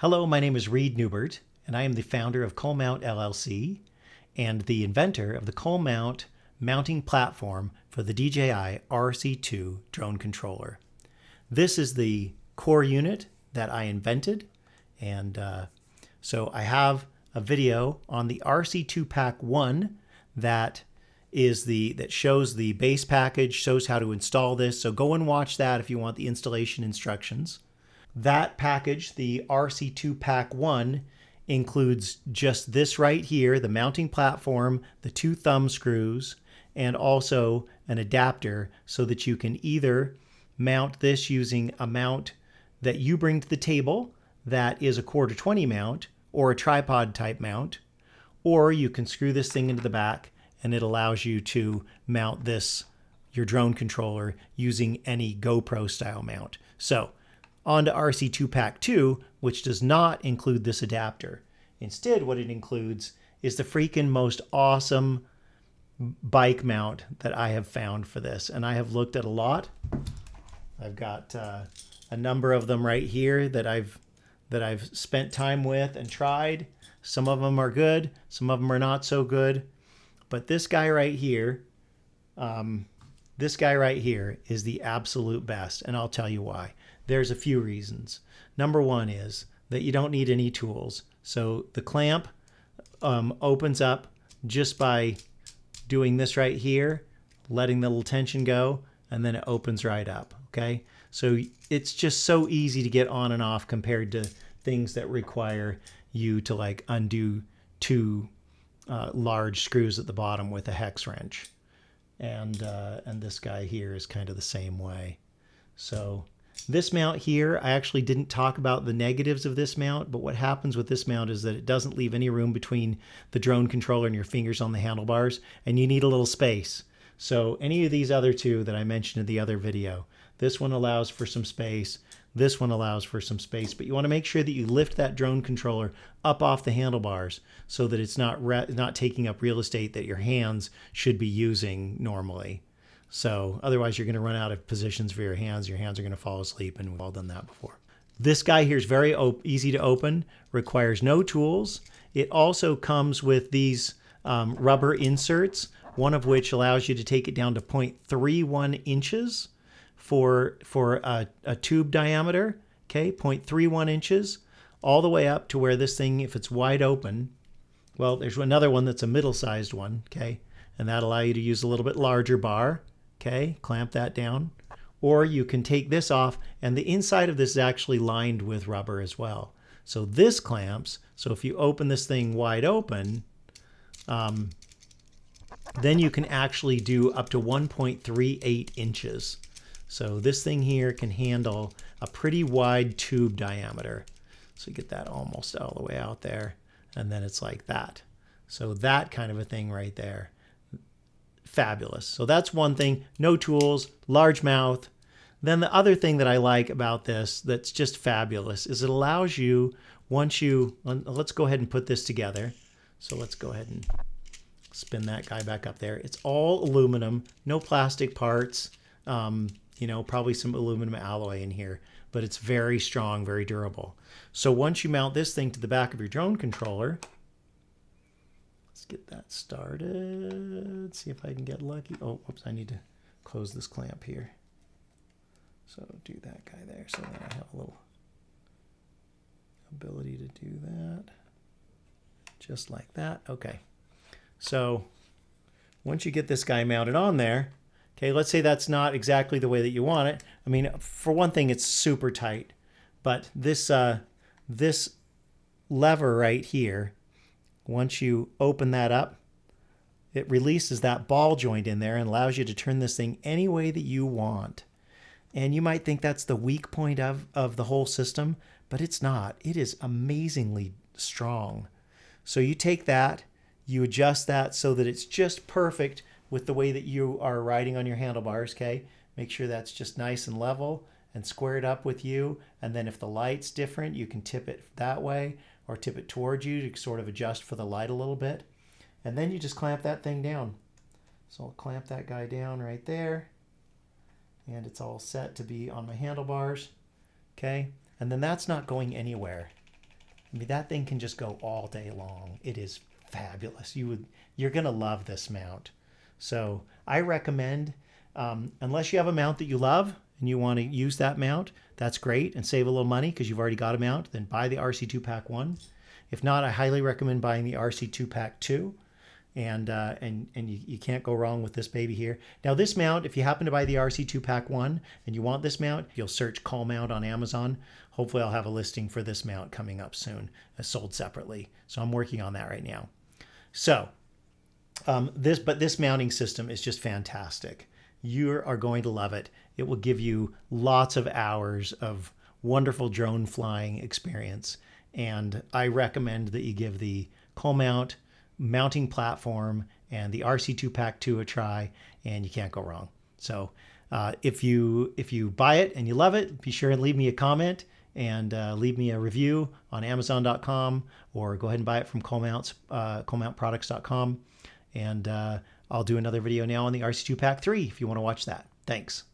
Hello, my name is Reed Newbert, and I am the founder of ColMount LLC and the inventor of the ColMount mounting platform for the DJI RC2 drone controller. This is the core unit that I invented, and so I have a video on the RC2PAK2 that shows the base package, shows how to install this. So go and watch that if you want the installation instructions. That package, the RC2PAK2, includes just this right here, the mounting platform, the 2 thumb screws, and also an adapter so that you can either mount this using a mount that you bring to the table that is a 1/4-20 mount or a tripod type mount, or you can screw this thing into the back and it allows you to mount your drone controller using any GoPro style mount. So on to RC2PAK2, which does not include this adapter. Instead, what it includes is the freaking most awesome bike mount that I have found for this. And I have looked at a lot. I've got a number of them right here that I've spent time with and tried. Some of them are good, some of them are not so good. But this guy right here is the absolute best, and I'll tell you why. There's a few reasons. Number one is that you don't need any tools. So the clamp opens up just by doing this right here, letting the little tension go, and then it opens right up, okay? So it's just so easy to get on and off compared to things that require you to like undo 2 large screws at the bottom with a hex wrench. And this guy here is kind of the same way. So this mount here, I actually didn't talk about the negatives of this mount, but what happens with this mount is that it doesn't leave any room between the drone controller and your fingers on the handlebars, and you need a little space. So any of these other two that I mentioned in the other video, this one allows for some space, this one allows for some space, but you want to make sure that you lift that drone controller up off the handlebars so that it's not taking up real estate that your hands should be using normally. So otherwise you're going to run out of positions for your hands. Your hands are going to fall asleep, and we've all done that before. This guy here is very easy to open, requires no tools. It also comes with these rubber inserts, one of which allows you to take it down to 0.31 inches for a tube diameter, okay, 0.31 inches, all the way up to where this thing, if it's wide open, well, there's another one that's a middle-sized one, okay, and that'll allow you to use a little bit larger bar, okay, clamp that down. Or you can take this off, and the inside of this is actually lined with rubber as well. So this clamps, so if you open this thing wide open, then you can actually do up to 1.38 inches. So this thing here can handle a pretty wide tube diameter. So you get that almost all the way out there, and then it's like that. So that kind of a thing right there. Fabulous. So that's one thing. No tools, large mouth. Then the other thing that I like about this that's just fabulous is it allows you, let's go ahead and put this together. So let's go ahead and spin that guy back up there. It's all aluminum, no plastic parts. Probably some aluminum alloy in here, but it's very strong, very durable. So once you mount this thing to the back of your drone controller, let's get that started. Let's see if I can get lucky. Oh, whoops, I need to close this clamp here. So do that guy there so that I have a little ability to do that. Just like that. Okay. So once you get this guy mounted on there, okay, let's say that's not exactly the way that you want it. I mean, for one thing, it's super tight. But this lever right here, once you open that up, it releases that ball joint in there and allows you to turn this thing any way that you want. And you might think that's the weak point of the whole system, but it's not. It is amazingly strong. So you take that, you adjust that so that it's just perfect with the way that you are riding on your handlebars, okay? Make sure that's just nice and level and squared up with you. And then if the light's different, you can tip it that way or tip it towards you to sort of adjust for the light a little bit. And then you just clamp that thing down. So I'll clamp that guy down right there. And it's all set to be on my handlebars, okay? And then that's not going anywhere. I mean, that thing can just go all day long. It is fabulous. You're gonna love this mount. So I recommend, unless you have a mount that you love and you want to use that mount, that's great, and save a little money because you've already got a mount, then buy the RC2PAK1. If not, I highly recommend buying the RC2PAK2. And you can't go wrong with this baby here. Now this mount, if you happen to buy the RC2PAK1 and you want this mount, you'll search ColMount on Amazon. Hopefully I'll have a listing for this mount coming up soon, sold separately. So I'm working on that right now. So this mounting system is just fantastic. You are going to love it. It will give you lots of hours of wonderful drone flying experience. And I recommend that you give the ColMount mounting platform and the RC2PAK2 a try, and you can't go wrong. So if you buy it and you love it, be sure and leave me a comment and leave me a review on Amazon.com, or go ahead and buy it from ColMountProducts.com. And I'll do another video now on the RC2PAK3 if you want to watch that. Thanks.